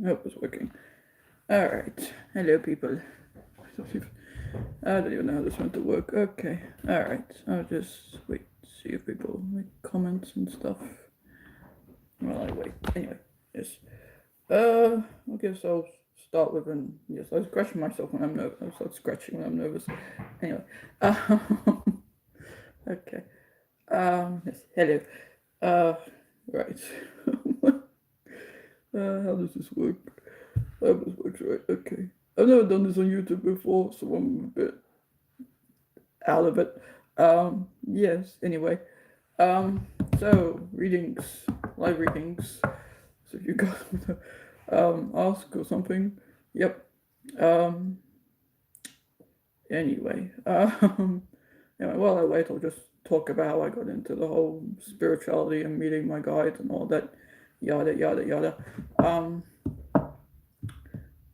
I hope it's working. Alright. Hello, people. I don't even know how this went to work. Okay. Alright. I'll just wait to see if people make comments and stuff. Well, I wait. Anyway, yes. I guess I'll start with an. Yes, I scratch myself when I'm nervous. I start scratching when I'm nervous. Anyway. Okay. Yes. Hello. Uh, right. How does this work? How this works, right? Okay. I've never done this on YouTube before, so I'm a bit out of it. Yes, anyway. Um, so readings, live readings. So if you guys want to ask or something, yep. Um, anyway, anyway, while I wait, I'll just talk about how I got into the whole spirituality and meeting my guide and all that, yada yada yada. Um,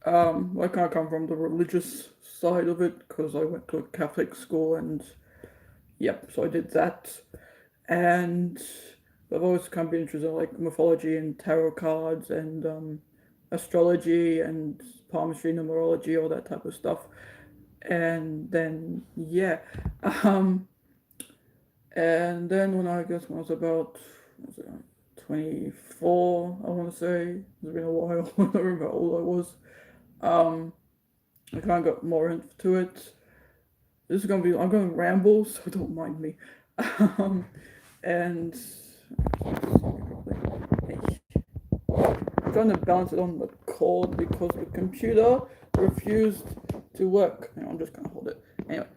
I kind of come from the religious side of it because I went to a Catholic school and yep, so I did that. And I've always kind of been interested in like mythology and tarot cards and astrology and palmistry, numerology, all that type of stuff. And then yeah, um, and then when I was about what was it, 24, I want to say it's been a while. I don't remember how old I was. Um, I kind of got more into it. This is gonna be I'm gonna ramble, so don't mind me. Um, and I'm trying to balance it on the cord because the computer refused to work. Hang on, I'm just gonna hold it. Anyway,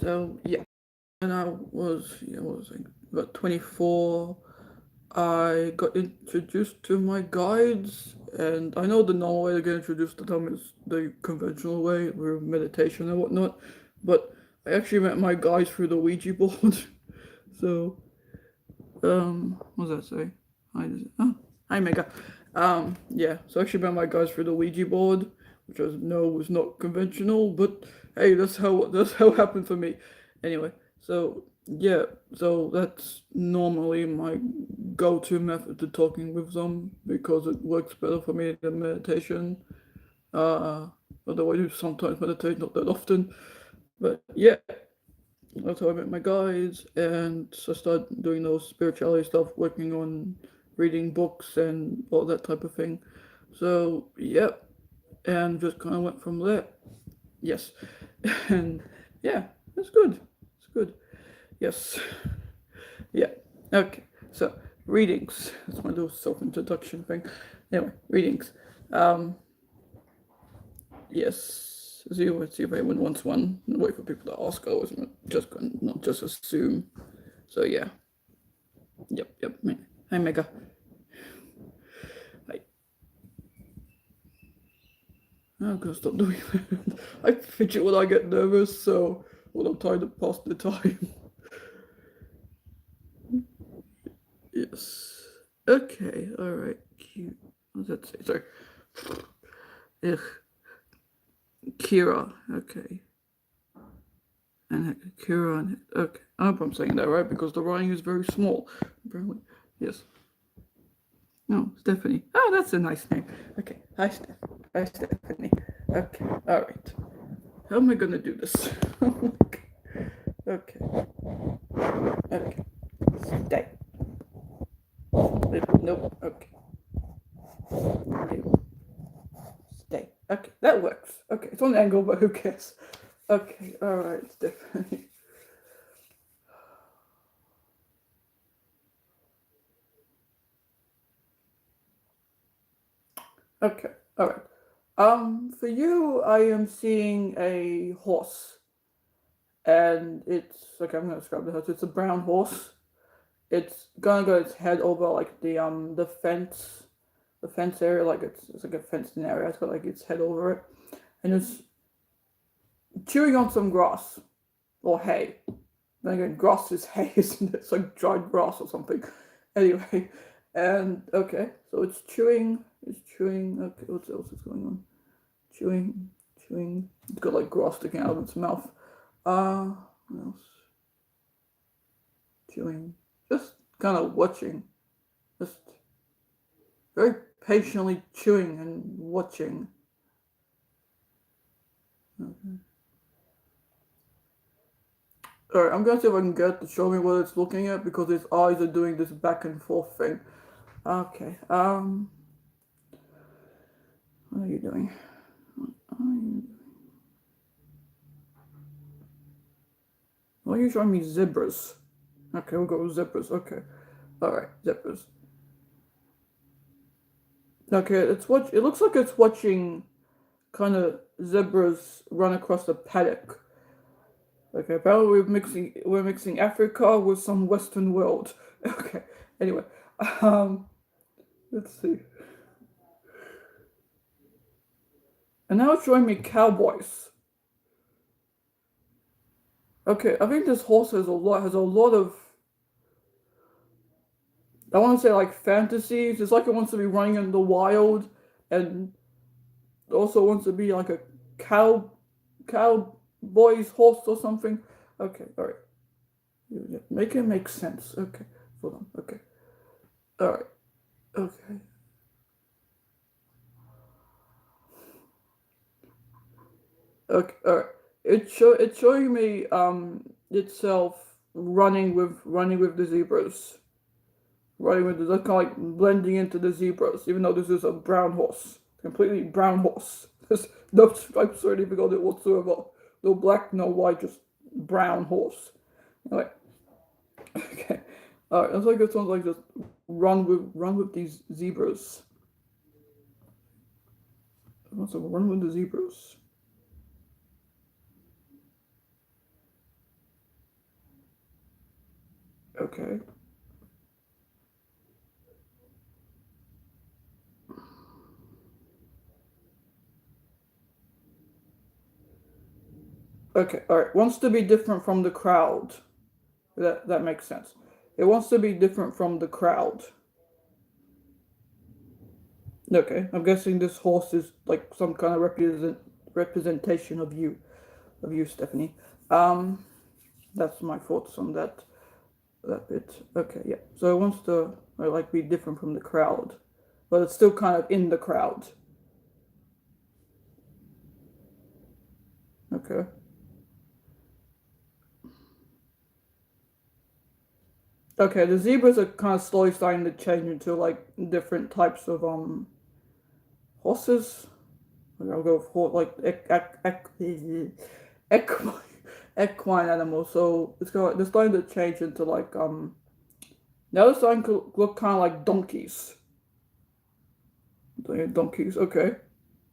so yeah, when I was, what was I, about 24, I got introduced to my guides, and I know the normal way to get introduced to them is the conventional way, through meditation and whatnot, but I actually met my guides through the Ouija board. So, what does that say? Hi, Mega. Yeah, so I actually met my guys through the Ouija board, which was not conventional, but hey, that's how it happened for me. Anyway, so yeah, so that's normally my go-to method to talking with them because it works better for me than meditation. Uh, Although I do sometimes meditate, not that often, but yeah, that's how I met my guides, and so I started doing those spirituality stuff, working on reading books and all that type of thing. So, yep, and just kind of went from there. Yes, and yeah, it's good. It's good. Yes, yeah. Okay, so readings. That's my little self-introduction thing. Anyway, readings. Um, yes. See if anyone wants one. Wait for people to ask. I was not just assume. So yeah. Yep. Hi, Mega. Hi. I'm gonna stop doing that. I fidget when I get nervous, so when I'm trying to pass the time. Yes. Okay. All right. Cute. What does that say? Sorry. Ugh. Kira. Okay. And Kira. And okay. I hope I'm saying that right because the writing is very small. Apparently. Yes. No, Stephanie. Oh, that's a nice name. Okay. Hi, Steph. Hi, Stephanie. Okay. All right. How am I gonna do this? Okay. Okay. Stay. Nope. Okay. Stay. Okay. That works. Okay. It's on the angle, but who cares? Okay. All right. Stephanie. Okay. All right. For you, I am seeing a horse, and it's okay. I'm gonna describe the horse. It's a brown horse. It's gonna go its head over like the fence area. Like it's like a fenced in area. It's got like its head over it, and it's chewing on some grass or hay. Then again, grass is hay, isn't it? It's like dried grass or something. Anyway, and okay, so it's chewing. It's chewing. Okay, what else is going on? Chewing. It's got like grass sticking out of its mouth. What else? Chewing. Just kind of watching. Just very patiently chewing and watching. Okay. Alright, I'm gonna see if I can get it to show me what it's looking at because its eyes are doing this back and forth thing. Okay, what are you doing? Why are you showing me zebras? Okay, we'll go with zebras. Okay. Alright, zebras. Okay, it looks like it's watching kind of zebras run across the paddock. Okay, apparently we're mixing Africa with some Western world. Okay. Anyway, um, let's see. And now it's showing me cowboys. Okay, I think this horse has a lot of, I want to say like fantasies. It's like it wants to be running in the wild, and also wants to be like a cowboy's horse or something. Okay, all right. Make it make sense. Okay, hold on. Okay, all right. Okay, okay, all right. It's showing me itself running with the zebras, running with the kind of like blending into the zebras. Even though this is a brown horse, completely brown horse. There's no stripes or anything on it whatsoever. No black, no white, just brown horse. Anyway, okay. All right, that's like it sounds like just run with these zebras. What's a run with the zebras? Okay. Okay, all right. Wants to be different from the crowd. That makes sense. It wants to be different from the crowd. Okay, I'm guessing this horse is like some kind of representation of you, Stephanie. Um, that's my thoughts on that bit. Okay, yeah. So it wants to like be different from the crowd, but it's still kind of in the crowd. Okay. Okay, the zebras are kind of slowly starting to change into like different types of horses. I'll go for like equine, equine animals. So they're starting to change into like now they're starting to look kind of like donkeys. Donkeys, okay,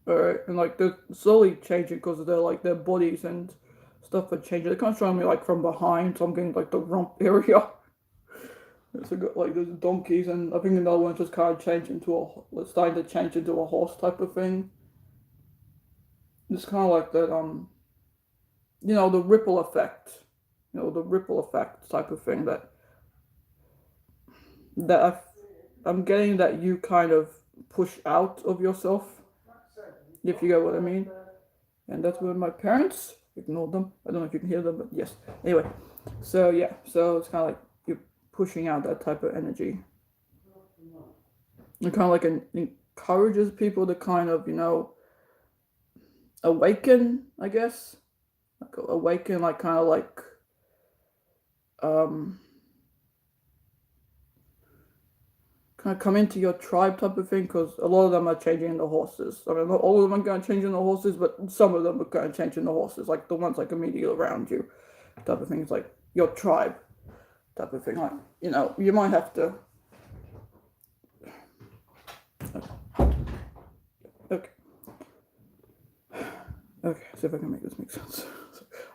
all right, and like they're slowly changing because they're like their bodies and stuff are changing. They're kind of showing me like from behind, so I'm getting like the rump area. So got like there's donkeys, and I think another one's just kind of changed into starting to change into a horse type of thing. It's kind of like that the ripple effect, the ripple effect type of thing that I'm getting that you kind of push out of yourself, if you get what I mean. And that's where my parents ignored them. I don't know if you can hear them, but yes. Anyway, so yeah, so it's kind of like you're pushing out that type of energy. It kind of like encourages people to kind of awaken, I guess, like awaken, like kind of like um kind of come into your tribe type of thing because a lot of them are changing into horses. I mean, not all of them are going to change into horses, but some of them are going to change into horses, like the ones like immediately around you, type of thing. It's like your tribe type of thing. Like you might have to. Okay, okay. See if I can make this make sense.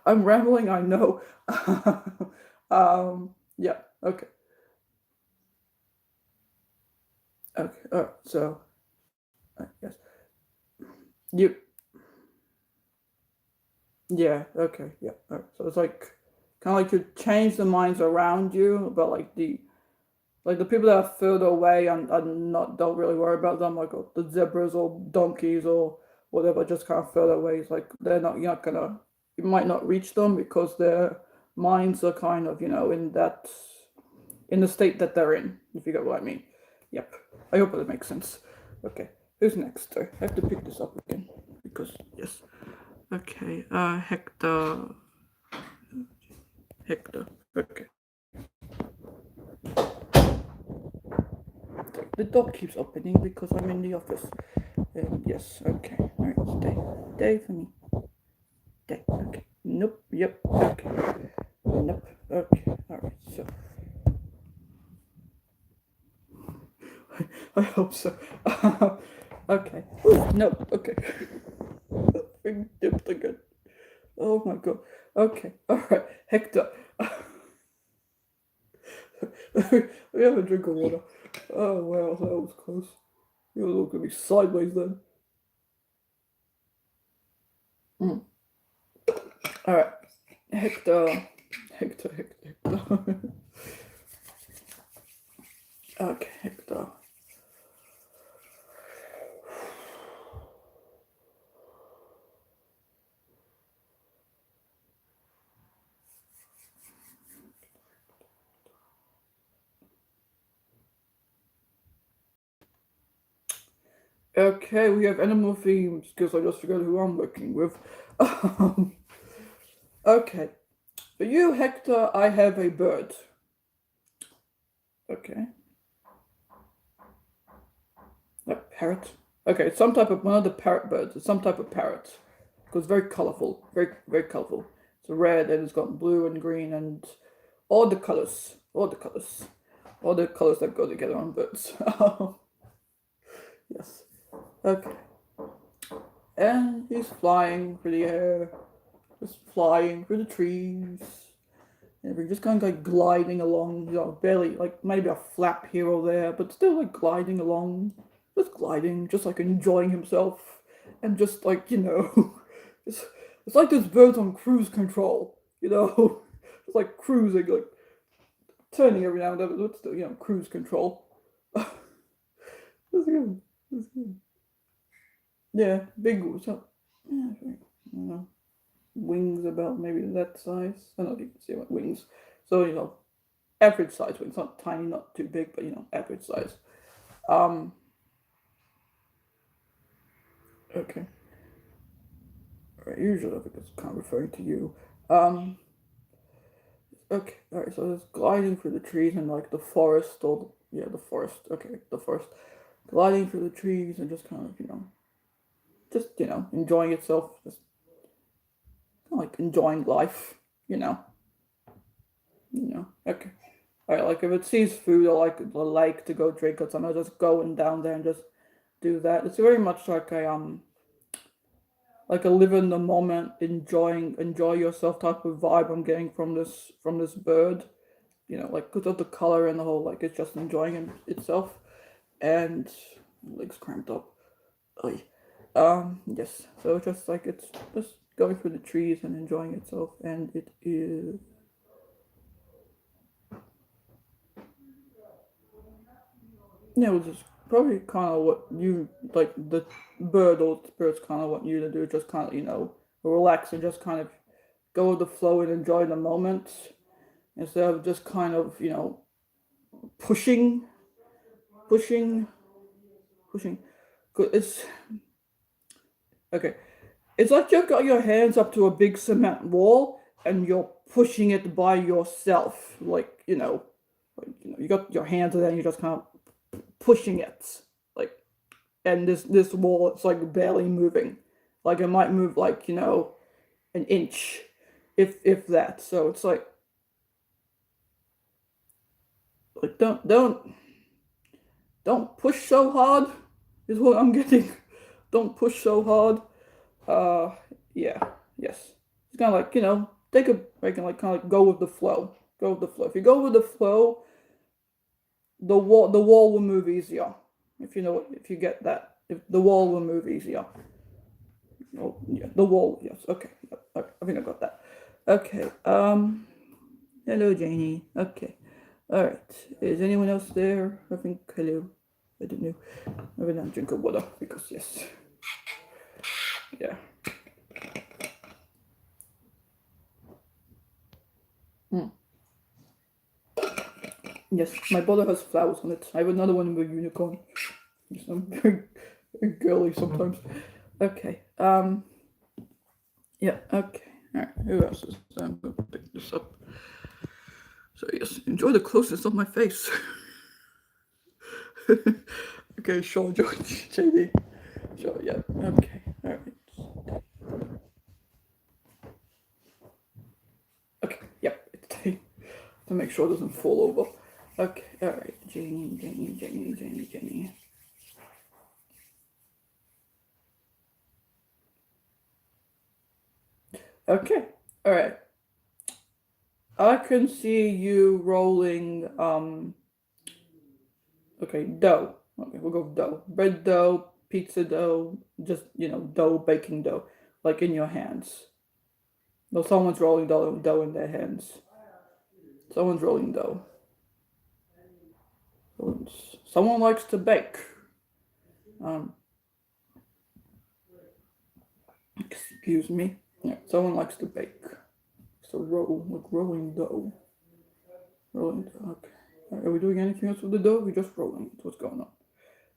I'm rambling. I know. Yeah. Okay. Okay. All right. So, yes. You. Yeah. Okay. Yeah. All right. So it's like kind of like you change the minds around you, but like the people that are further away and are not don't really worry about them, like the zebras or donkeys or whatever, just kind of further away. It's like you're not gonna, you might not reach them because their minds are kind of in the state that they're in. If you get what I mean. Yep. I hope that makes sense. Okay, who's next? I have to pick this up again because yes. Okay, Hector. Okay. The door keeps opening because I'm in the office. Yes. Okay. All right. Stay for me. Stay. Okay. Nope. Yep. Okay. Nope. Okay. All right. So I hope so. Okay. Ooh, no. Okay. Thing dipped again. Oh my god. Okay. All right. Hector. We have a drink of water. Oh wow, that was close. You were looking at me sideways then. Mm. All right. Hector. Hector. Okay, Hector. Okay, we have animal themes because I just forgot who I'm working with. Okay, for you, Hector, I have a bird. Okay, a parrot. Okay, it's some type of one of the parrot birds. It's some type of parrot because very colorful, very colorful. It's red and it's got blue and green and all the colors, all the colors that go together on birds. Yes. Okay. And he's flying through the air, just flying through the trees. And we're just kind of like gliding along, barely, like maybe a flap here or there, but still like gliding along, just gliding, just like enjoying himself. And just like, it's, it's like this bird's on cruise control, It's like cruising, like turning every now and then, but still, cruise control. That's good. That's good. Yeah, big, so, yeah, I don't know. Wings about maybe that size. I don't know if you can see what wings. So, average size wings, not tiny, not too big, but average size. Um, okay. All right, usually I think it's kind of referring to you. Um, okay, all right, so it's gliding through the trees and like the forest, or yeah, the forest. Okay, the forest. Gliding through the trees and just kind of, enjoying itself, just kind of like enjoying life, you know. Okay. Alright, like if it sees food or like a lake to go drink or something, I'll just go and down there and just do that. It's very much like a live in the moment, enjoy yourself type of vibe I'm getting from this bird. Like because of the color and the whole like it's just enjoying itself and legs cramped up. Oy. Yes. So it's just like it's just going through the trees and enjoying itself and it is yeah, which is probably kind of what you like the bird or spirit's kind of what you to do, just kind of relax and just kind of go with the flow and enjoy the moment instead of just kind of pushing, pushing, pushing. 'Cause it's okay. It's like you've got your hands up to a big cement wall and you're pushing it by yourself, you got your hands there and you're just kind of pushing it, like and this wall it's like barely moving, like it might move like an inch, if that. So it's like don't push so hard is what I'm getting. Don't push so hard. uh yeah, yes, it's kind of like take a break and like kind of like go with the flow. If you go with the flow, the wall will move easier, if you get that, if the wall will move easier. Oh, yeah, the wall. Yes. Okay. Yep, okay. I think I got that. Okay. Hello, Janie. Okay. All right. Is anyone else there? I think hello. I don't know. I will not drink of water because yes. Yeah. Mm. Yes. My bottle has flowers on it. I have another one with a unicorn. I'm very, very girly sometimes. Okay. Yeah. Okay. All right. Who else is? I'm gonna pick this up. So yes, enjoy the closeness of my face. Okay, sure, George, JD. Sure. Yeah. Okay. All right. Okay. Yep. To make sure it doesn't fall over. Okay. All right. Janie. Okay. All right. I can see you rolling. Okay, dough. Okay, we'll go with dough. Bread dough, pizza dough, just dough, baking dough, like in your hands. No, someone's rolling dough in their hands. Someone's rolling dough. Someone likes to bake. Um, excuse me. Yeah, someone likes to bake. So rolling dough. Rolling dough. Okay. Are we doing anything else with the dough? We're just rolling. What's going on?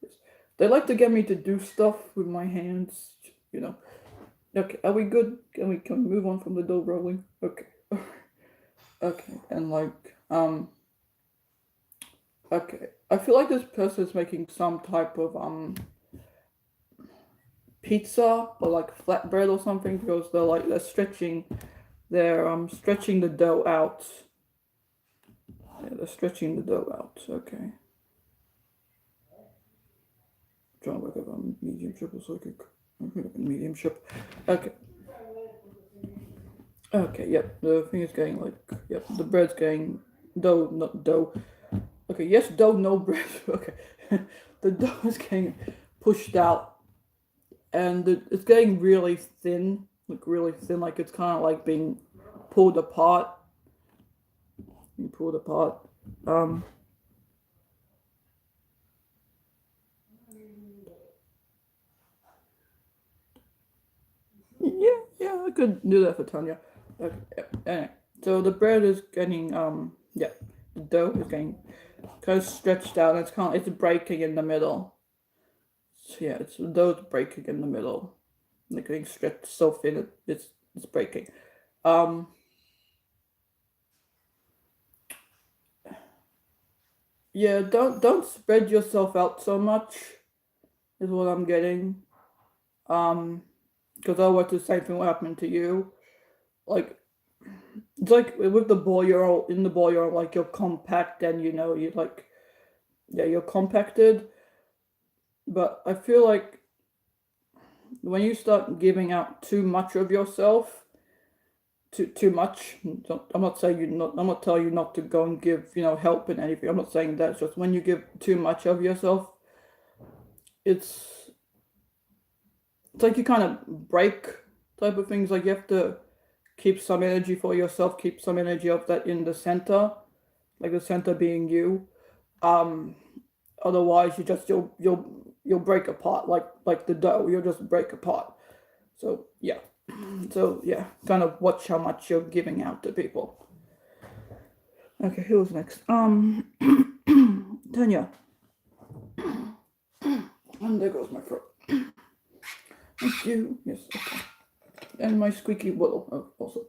Yes. They like to get me to do stuff with my hands. Okay, are we good? Can we move on from the dough rolling? Okay. Okay, and okay. I feel like this person is making some type of pizza or like flatbread or something because they're stretching the dough out. Yeah, they're stretching the dough out. Okay. Trying to work up on mediumship or psychic. Mediumship. Okay. Okay, yep. The thing is getting yep. The bread's getting dough, not dough. Okay, yes, dough, no bread. Okay. The dough is getting pushed out and it's getting really thin. Like it's kind of like being pulled apart. Being pulled apart. Um, yeah, I could do that for Tanya. Okay, yeah. Anyway, so the bread is getting, yeah, the dough is getting kind of stretched out and it's breaking in the middle. So yeah, the dough's breaking in the middle. Like getting stretched so thin it's breaking. Um, yeah, don't spread yourself out so much is what I'm getting. Because otherwise the same thing will happen to you. Like it's like with the ball, you're all in the ball, you're compact and you like yeah, you're compacted. But I feel like when you start giving out too much of yourself, too much. I'm not telling you not to go and give help and anything. I'm not saying that. It's just when you give too much of yourself, it's it's like you kind of break type of things. Like you have to keep some energy for yourself, keep some energy of that in the center, like the center being you. Um, Otherwise, you'll break apart like the dough. You'll just break apart. So yeah, kind of watch how much you're giving out to people. Okay, who's next? Tanya. And there goes my throat. Thank you. Yes. Okay. And my squeaky whistle also.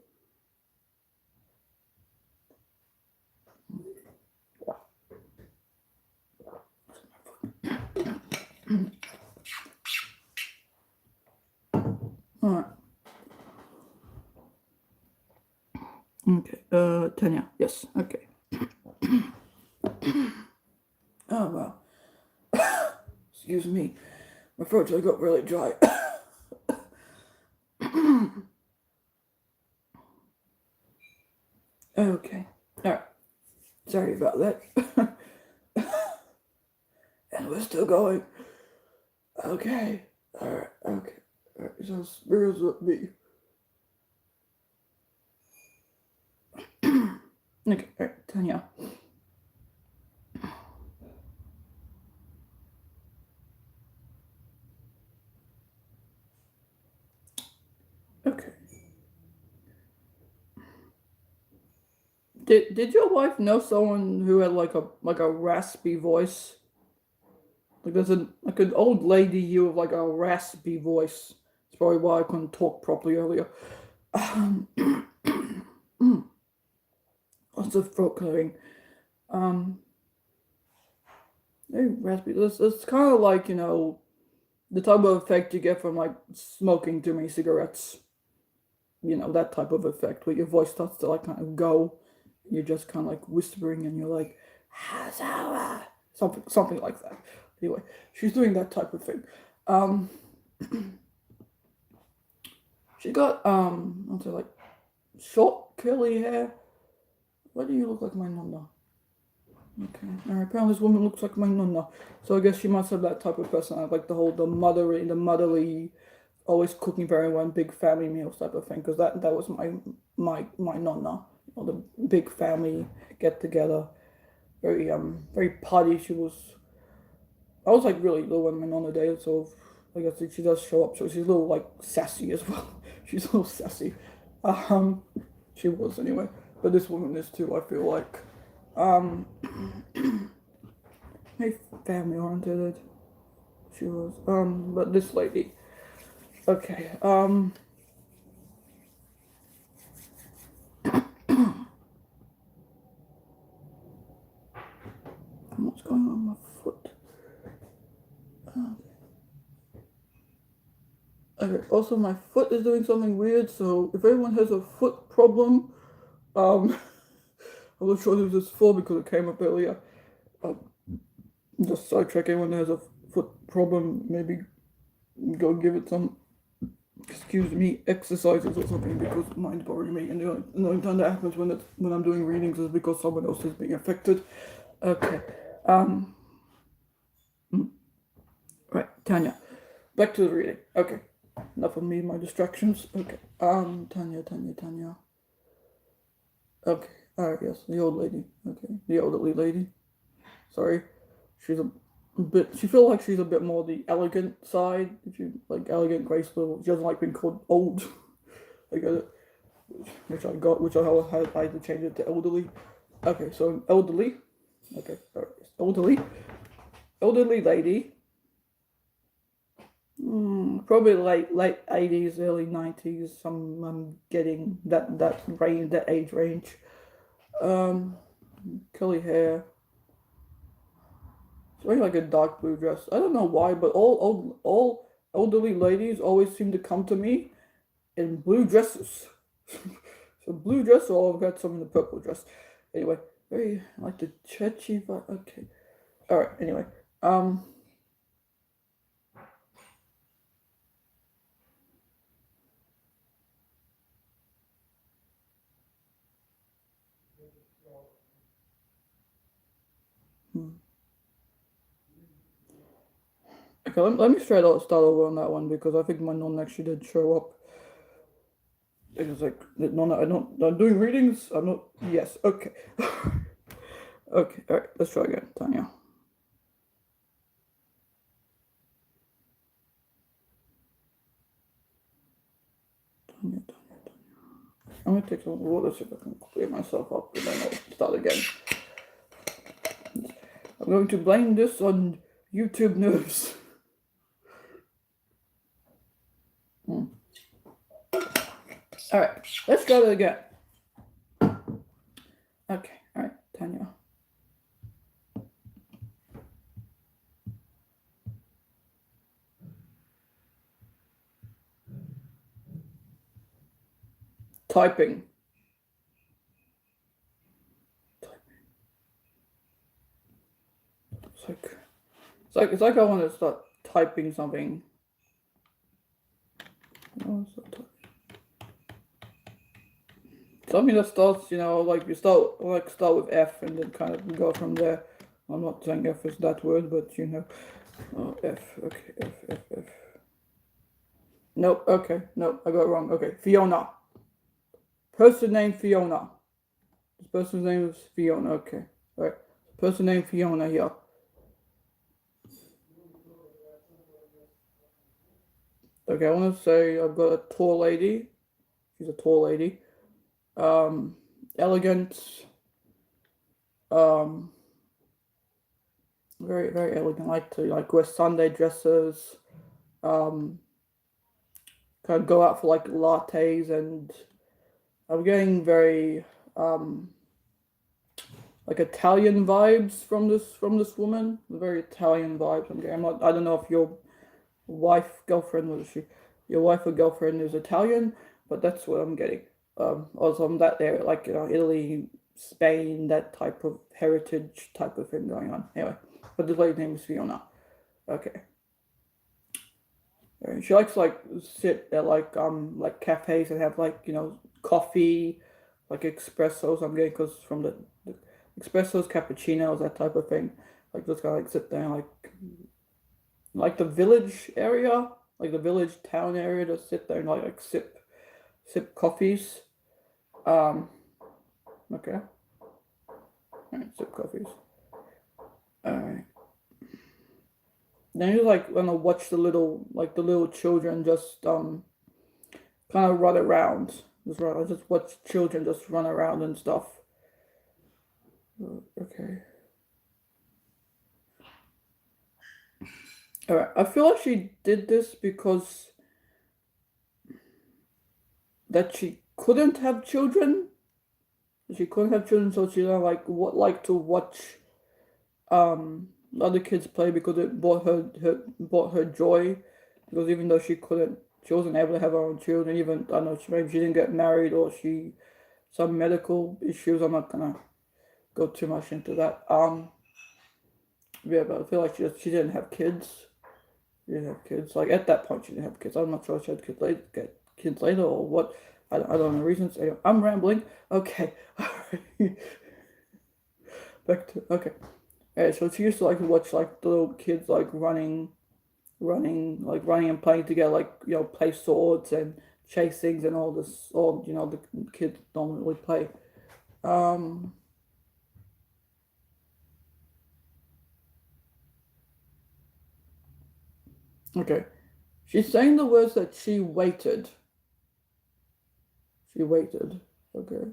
All right. Okay. Tanya. Yes. Okay. Oh wow. Excuse me. My throat just got really dry. Okay. All right. Sorry about that. And we're still going. Okay. All right. Okay. All right. So spirits with me. Okay. All right. Tanya. Okay. Did your wife know someone who had like a raspy voice? Like there's like an old lady here with like a raspy voice. It's probably why I couldn't talk properly earlier. Um, Lots of throat clearing. Um, Very raspy. It's kind of like, the type of effect you get from like smoking too many cigarettes. That type of effect where your voice starts to like kind of go. You're just kind of like whispering and you're like, something like that. Anyway, she's doing that type of thing. Um, she got, what's it like, short, curly hair. Why do you look like my nonna? Okay. Alright, apparently this woman looks like my nonna. So I guess she must have that type of personality, like the motherly, always cooking for everyone, big family meals type of thing. Because that was my nonna. The big family get together, very potty. I was like really little when my nonna dated, so I guess she does show up. So she's a little like sassy as well. She's a little sassy. Um, she was anyway, but this woman is too. I feel like. Um, Very family oriented. She was. But this lady. Okay. What's going on with my foot? Okay. Also, my foot is doing something weird. So if anyone has a foot problem, um, I'm not sure who this is for because it came up earlier. Just sidetrack anyone that has a foot problem. Maybe go give it some, excuse me, exercises or something because mine's bothering me. And the only time that happens when I'm doing readings is because someone else is being affected. Okay. Right, Tanya. Back to the reading. Okay. Enough of me, my distractions. Okay. Tanya. Okay. Alright, yes, the old lady. Okay. The elderly lady. Sorry. She's a bit, she feels like she's a bit more the elegant side. She, like elegant, graceful. She doesn't like being called old. I get it. Which I had to change it to elderly. Okay, so elderly. Okay, alright. Elderly lady. Probably late 80s, early 90s. I'm getting that range, that age range. Curly hair. It's wearing like a dark blue dress. I don't know why, but all elderly ladies always seem to come to me in blue dresses. So blue dress, or I've got some in the purple dress. Anyway, very like the churchy vibe. Okay. All right. Anyway, Okay, let me start over on that one because I think my non actually did show up. It was like, I'm doing readings. I'm not. Yes. Okay. Okay. All right. Let's try again, Tanya. Tanya. I'm gonna take some water so I can clear myself up, and then I'll start again. I'm going to blame this on YouTube nerves. All right, let's go again. Okay, all right, Tanya. Typing. It's like I want to start typing something. Something that starts, like you start with F and then kind of go from there. I'm not saying F is that word, but F. Okay, F. Nope. Okay, nope. I got it wrong. Okay, Fiona. Person named Fiona. This person's name is Fiona. Okay, all right. Person named Fiona here. Okay, I want to say I've got a tall lady. She's a tall lady. Elegant. very very elegant. Like to like wear Sunday dresses. Um, kind of go out for like lattes, and I'm getting very um like Italian vibes from this woman. Very Italian vibes. I'm getting. I'm not. I don't know if your wife, girlfriend, was she? Your wife or girlfriend is Italian, but that's what I'm getting. Also, I'm that area, like Italy, Spain, that type of heritage type of thing going on. Anyway, but the lady's name is Fiona. Okay. And she likes to, like sit at like cafes and have like coffee, like espressos. I'm getting because from the espressos, cappuccinos, that type of thing. Like just kind of like sit there and like the village area, like the village town area, to sit there and like sip coffees. Um, okay, all right, sip coffees. All right. Then you like wanna watch the little children just kind of run around. Just watch children just run around and stuff. Okay. All right. I feel like she did this because that she couldn't have children. She couldn't have children, so she like what like to watch other kids play because it brought her joy. Because even though she wasn't able to have her own children. Even I don't know, maybe she didn't get married or she some medical issues. I'm not gonna go too much into that. Yeah, but I feel like she didn't have kids. She didn't have kids. Like at that point, she didn't have kids. I'm not sure if she had kids later, get kids later or what. I don't know reasons. Anyway, I'm rambling. Okay, back to okay. Alright, so she used to like to watch like the little kids like running and playing together, like play swords and chase things and all this, all the kids normally play. Um, okay. She's saying the words that she waited. She waited. Okay.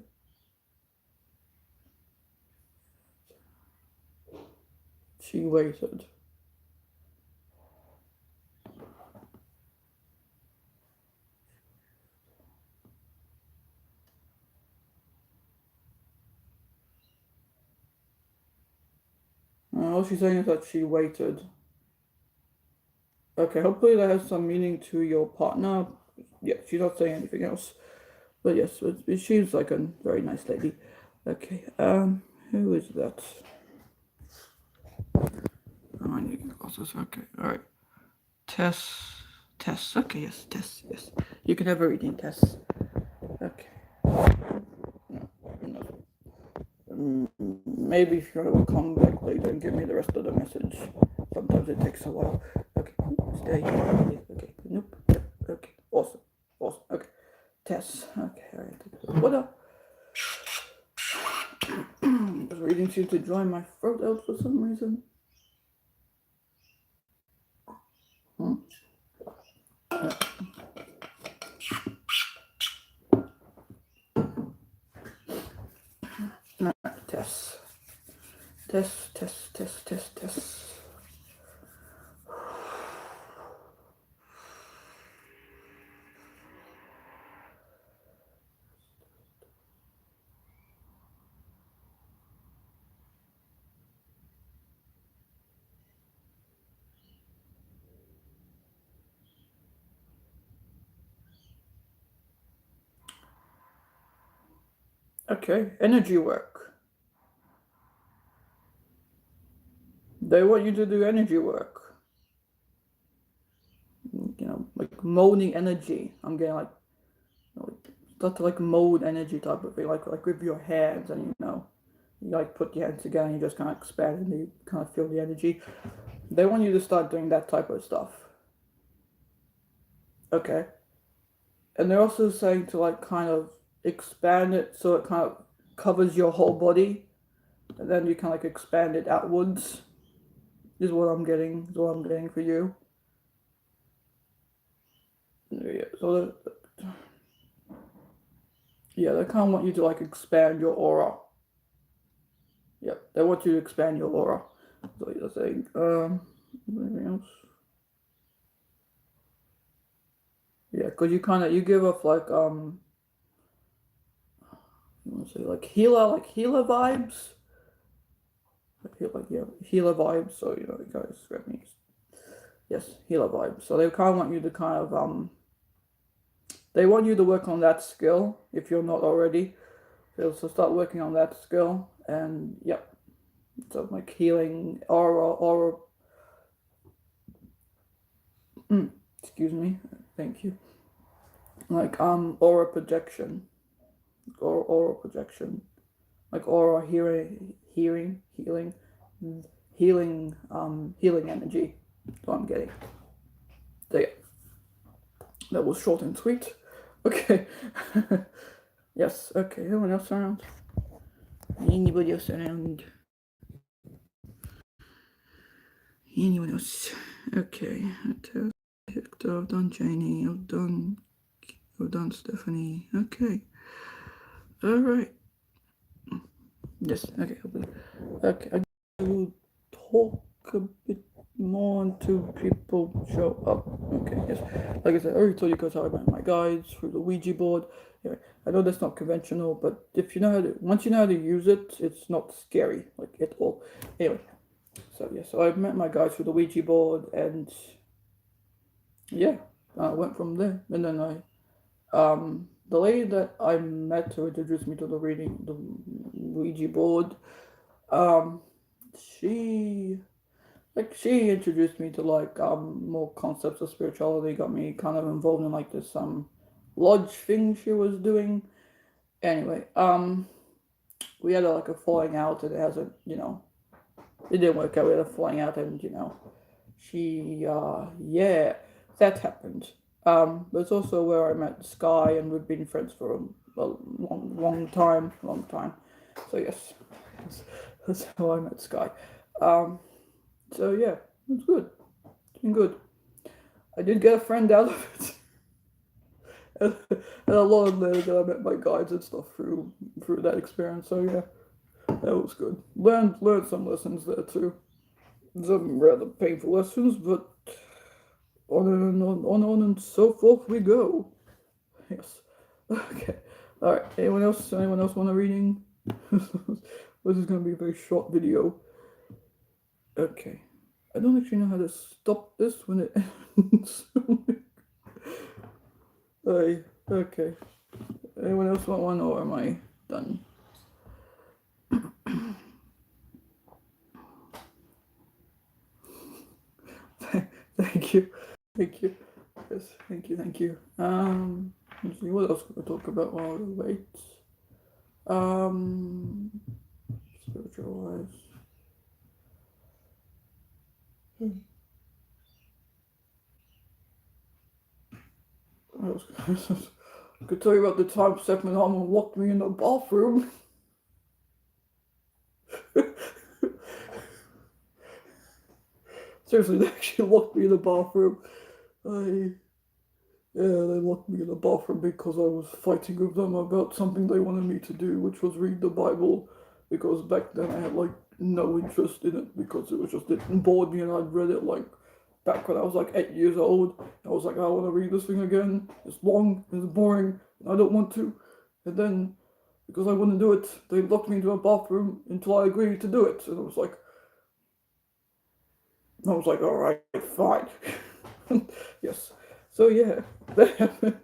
She waited. All she's saying is that she waited. Okay, hopefully that has some meaning to your partner. Yeah, she's not saying anything else. But yes, it seems like a very nice lady. Okay, who is that? Oh, I need to get glasses. Okay, alright. Tess. Tess. Okay, yes, Tess, yes. You can have a reading, Tess. Okay. No, no. Maybe if you want to come back later and give me the rest of the message. Sometimes it takes a while. Okay, stay here. Okay, nope. Yep. Okay, awesome. Awesome. Okay, Tess. Okay, alright. What up? The reading seems to dry my throat out for some reason. Hmm. No, Tess. Tess, Tess, Tess, Tess, Tess. Okay, energy work. They want you to do energy work. Like molding energy. I'm getting start to like mold energy type of thing, like with your hands, and you like put your hands together and you just kind of expand and you kind of feel the energy. They want you to start doing that type of stuff. Okay. And they're also saying to like kind of expand it so it kind of covers your whole body, and then you can like expand it outwards. Is what I'm getting. Is what I'm getting for you. Yeah. So yeah, they kind of want you to like expand your aura. Yep, they want you to expand your aura. So you're saying, anything else? Yeah, because you give off like you want to say like healer vibes, like yeah, healer vibes. So you know, guys, that means yes, healer vibes. So they kind of want you to kind of they want you to work on that skill if you're not already. So start working on that skill, and yep, so like healing aura. Excuse me, thank you. Like aura projection or aura projection, like aura healing, healing energy. That's what I'm getting. So yeah, that was short and sweet. Okay. Yes. Okay. Anyone else around? Anybody else around? Anyone else? Okay. I've done Janie. I've done Stephanie. Okay. All right. Yes. Okay. Okay. I will talk a bit more until people show up. Okay. Yes. Like I said, I already told you guys how I met my guides through the Ouija board. Yeah. I know that's not conventional, but if you know how to, once you know how to use it, it's not scary like at all. Anyway. So yeah. So I met my guides through the Ouija board, and yeah, I went from there, and then the lady that I met who introduced me to the Ouija board, um, she she introduced me to like more concepts of spirituality, got me kind of involved in like this lodge thing she was doing. Anyway, we had like a falling out, and it hasn't, it didn't work out. We had a falling out, and she yeah, that happened. But it's also where I met Sky, and we've been friends for a long time, long time. So yes, that's how I met Sky. Um, so yeah, it's good. It's been good. I did get a friend out of it, and a lot of later I met my guides and stuff through that experience. So yeah, that was good. Learned some lessons there too. Some rather painful lessons, but on and so forth we go. Yes. Okay. All right. Anyone else? Anyone else want a reading? This is going to be a very short video. Okay. I don't actually know how to stop this when it ends. Okay. Anyone else want one, or am I done? Thank you. Thank you. Yes, thank you. Let's see, what else could I talk about while we wait? Um, spiritualize. I could tell you about the time Stephen Harmon locked me in the bathroom. Seriously, they actually locked me in the bathroom. I, yeah, they locked me in the bathroom because I was fighting with them about something they wanted me to do, which was read the Bible. Because back then I had like no interest in it because it bored me, and I'd read it like back when I was like 8 years old. I was like, I want to read this thing again. It's long, it's boring, and I don't want to. And then because I wouldn't do it, they locked me into a bathroom until I agreed to do it. And I was like, all right, fine. Yes. So yeah, that happened.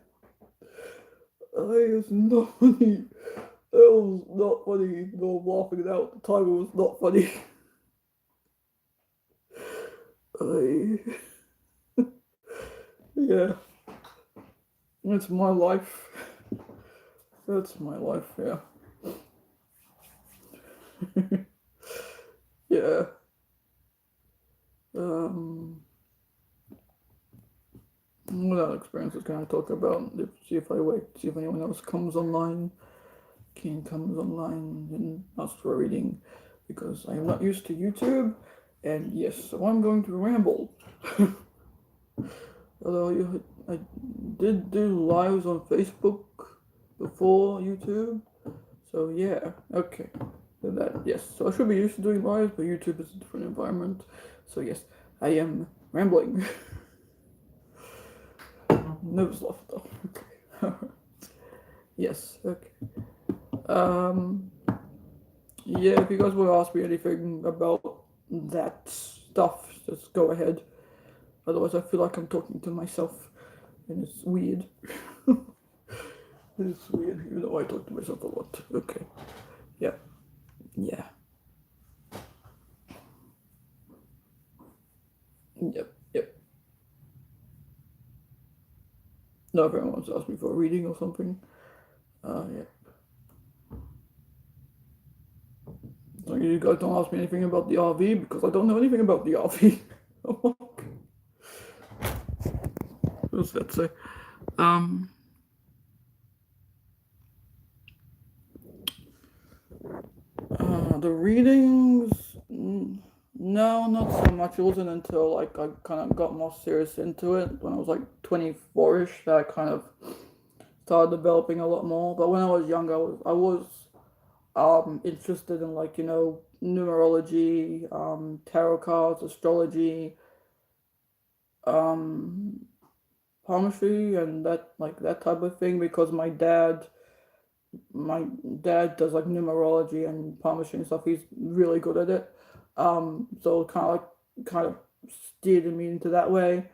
It's not funny. It was not funny. No, I'm laughing it out. At the time it was not funny. Yeah, it's my life. That's my life. Yeah. Yeah. Um, what other experiences can I talk about? See if I wait. See if anyone else comes online. Keen comes online and asks for a reading, because I am not used to YouTube. And yes, so I'm going to ramble. Although I did do lives on Facebook before YouTube. So yeah, okay. That yes, so I should be used to doing live, but YouTube is a different environment. So yes, I am rambling. Nervous laughter. Okay. Yes. Okay. Um. Yeah. If you guys want to ask me anything about that stuff, just go ahead. Otherwise, I feel like I'm talking to myself, and it's weird. It's weird, even though I talk to myself a lot. Okay. Yeah. Yeah. Yep. Yep. No, if anyone wants to ask me for a reading or something. Yeah. So you guys don't ask me anything about the RV because I don't know anything about the RV. What does that say? Um. The readings. No, not so much. It wasn't until like I kind of got more serious into it when I was like 24ish that I kind of started developing a lot more. But when I was younger, I was interested in like numerology, tarot cards, astrology, um palmistry, and that type of thing because my dad does like numerology and palmistry and stuff. He's really good at it. So kind of steered me into that way.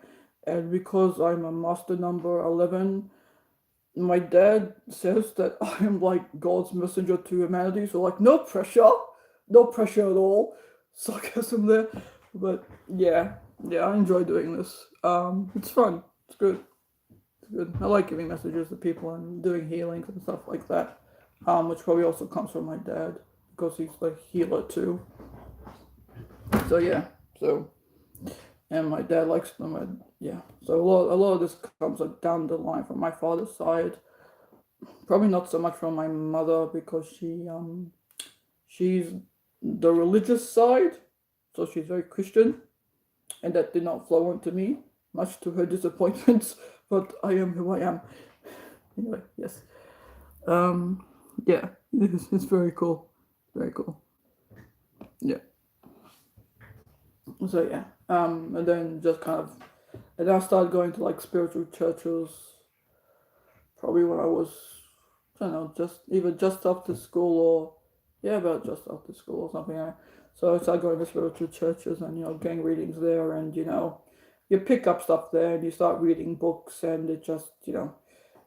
And because I'm a master number 11, my dad says that I am like God's messenger to humanity. So like no pressure at all. Sarcasm there. But yeah, I enjoy doing this. It's fun. It's good. Good. I like giving messages to people and doing healings and stuff like that. Which probably also comes from my dad because he's like healer too. So yeah. So and my dad likes them. And yeah. So a lot of this comes like down the line from my father's side. Probably not so much from my mother because she's the religious side, so she's very Christian, and that did not flow onto me, much to her disappointment. But I am who I am. Anyway, yes. Um, yeah, it's very cool. Very cool. Yeah. So yeah. And then just kind of, and then I started going to like spiritual churches. Probably when I was, I don't know, just either just after school or, yeah, about just after school or something. So I started going to spiritual churches and getting readings there, and you pick up stuff there and you start reading books, and it just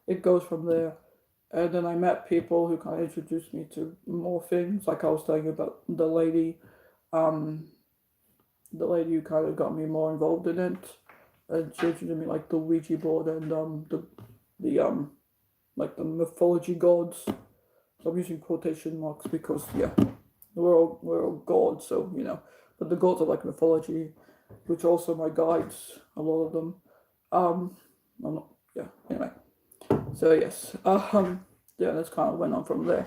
it goes from there. And then I met people who kind of introduced me to more things. Like I was telling you about um, the lady who kind of got me more involved in it, and she introduced me like the Ouija board and the like the mythology gods. So I'm using quotation marks because we're all gods, so But the gods are like mythology, which are also my guides. A lot of them. I'm not. Yeah. Anyway. So yes. Yeah, that's kind of went on from there.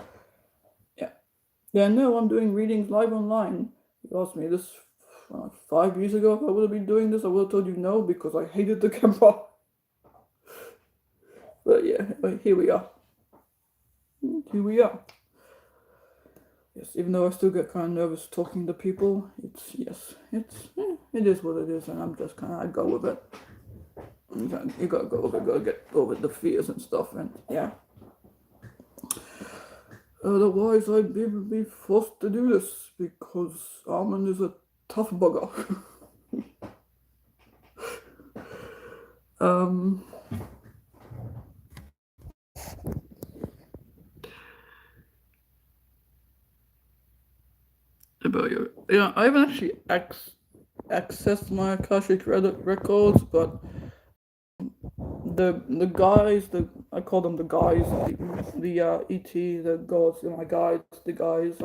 Yeah. Yeah, no, I'm doing readings live online. You asked me this 5 years ago if I would have been doing this. I would have told you no because I hated the camera. But yeah, here we are. Here we are. Yes, even though I still get kind of nervous talking to people, it is what it is, and I'm just kind of I go with it. You gotta go over, gotta get over the fears and stuff, and yeah. Otherwise, I'd be forced to do this because Armin is a tough bugger. um, about you. Yeah, I haven't actually accessed my Akashic records, but the guys, I call them the guys, the ET, the gods, my guides, the guys,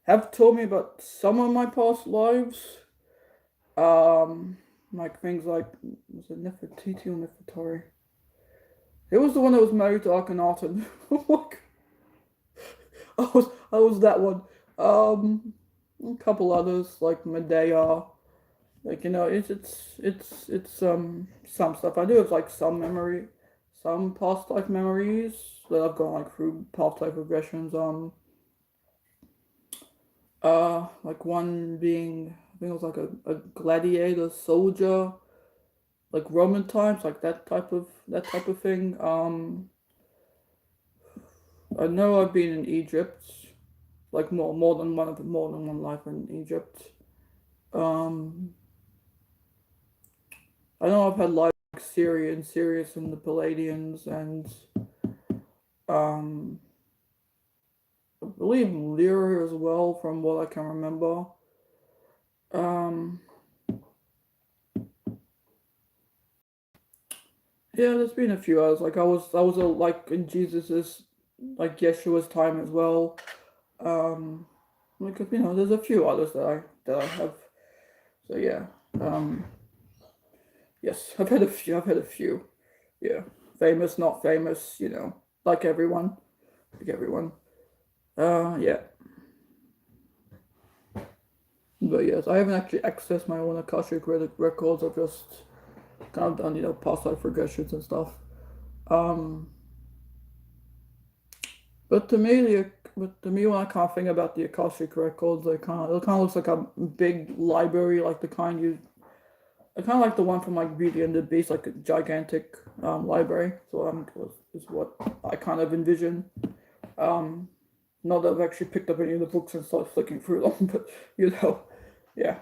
have told me about some of my past lives. Um, like things like was it Nefertiti or Nefertari? It was the one that was married to Akhenaten. Like, I was that one. A couple others like Medea. Like it's some stuff. I do have like some past life memories that I've gone like through past life regressions. Like one being, I think it was like a gladiator soldier, like Roman times, like that type of thing. I know I've been in Egypt, like more than one life in Egypt. Um, I know I've had like Syrian, Sirius, and the Palladians, and um, I believe Lyra as well, from what I can remember. Um, yeah, there's been a few others. Like I was like in Jesus's, like Yeshua's time as well. Um, like there's a few others that I have. So yeah. Um, yes, I've had a few. I've had a few. Yeah, famous, not famous. Like everyone. Like everyone. Yeah. But yes, I haven't actually accessed my own Akashic records. I've just kind of done, past life regressions and stuff. Um, but to me, when I kind of think about the Akashic records, it kind of looks like a big library, like the kind you, I kind of like the one from like Beauty and the Beast, like a gigantic library. So is what I kind of envision. Um, Not that I've actually picked up any of the books and started flicking through them, but yeah.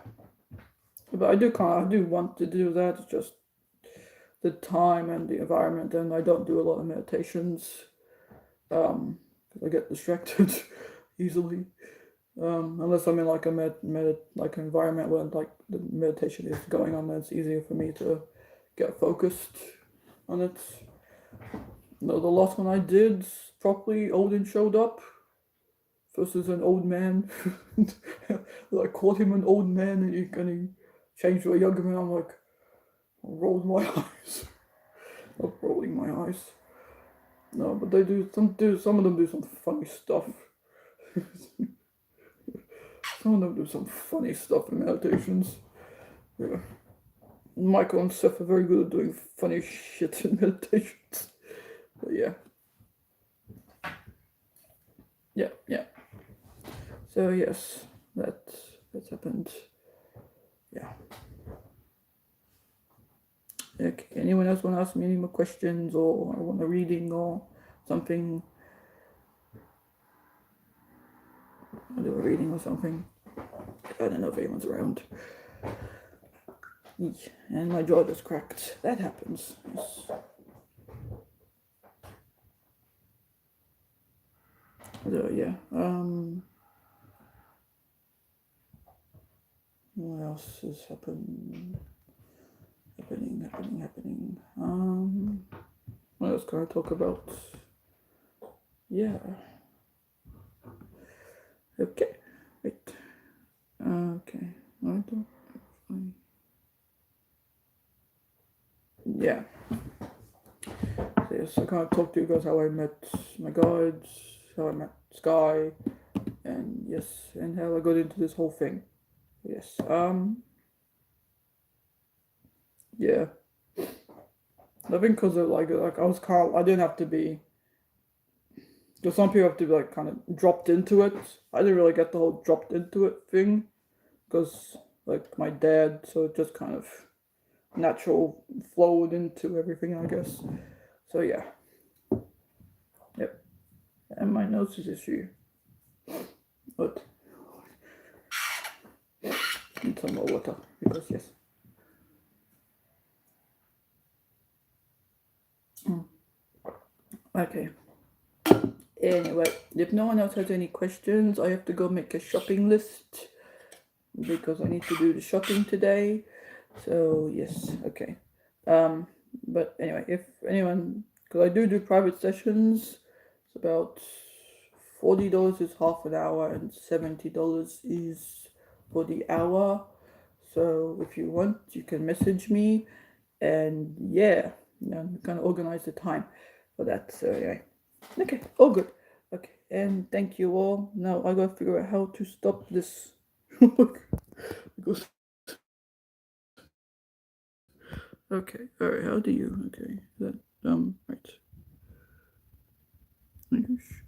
But I do want to do that. It's just the time and the environment, and I don't do a lot of meditations. Because I get distracted easily. Unless I'm in like a like environment where like the meditation is going on, then it's easier for me to get focused on it. No, the last one I did properly, Odin showed up versus an old man. I called him an old man, and he changed to a younger man. I'm like, I rolled my eyes. I'm rolling my eyes. No, but some of them do some funny stuff. Some of them do some funny stuff in meditations. Yeah. Michael and Seth are very good at doing funny shit in meditations. But yeah. Yeah, yeah. So yes, that's happened. Yeah. Okay. Anyone else want to ask me any more questions, or want a reading or something? I'll do a reading or something. I don't know if anyone's around. And my jaw just cracked. That happens. Yes. So yeah. What else is happening? Happening. What else can I talk about? Yeah. Okay. Wait. Okay. I don't. Yeah. So yes, I kind of talked to you guys how I met my guides, how I met Sky, and yes, and how I got into this whole thing. Yes. Yeah. I think because of like I didn't have to be. Because some people have to be like kind of dropped into it. I didn't really get the whole dropped into it thing because like my dad, so it just kind of natural flowed into everything, I guess. So yeah, yep. And my nose is issue, but need some more water because yes. Okay. Anyway, if no one else has any questions, I have to go make a shopping list because I need to do the shopping today. So yes, okay. But anyway, if anyone, because I do private sessions, it's about $40 is half an hour and $70 is for the hour. So if you want, you can message me, and yeah, I'm gonna organize the time for that. So anyway, okay, all good. Okay, and thank you all. Now I gotta figure out how to stop this. Because okay, all right. How do you? Okay, that right.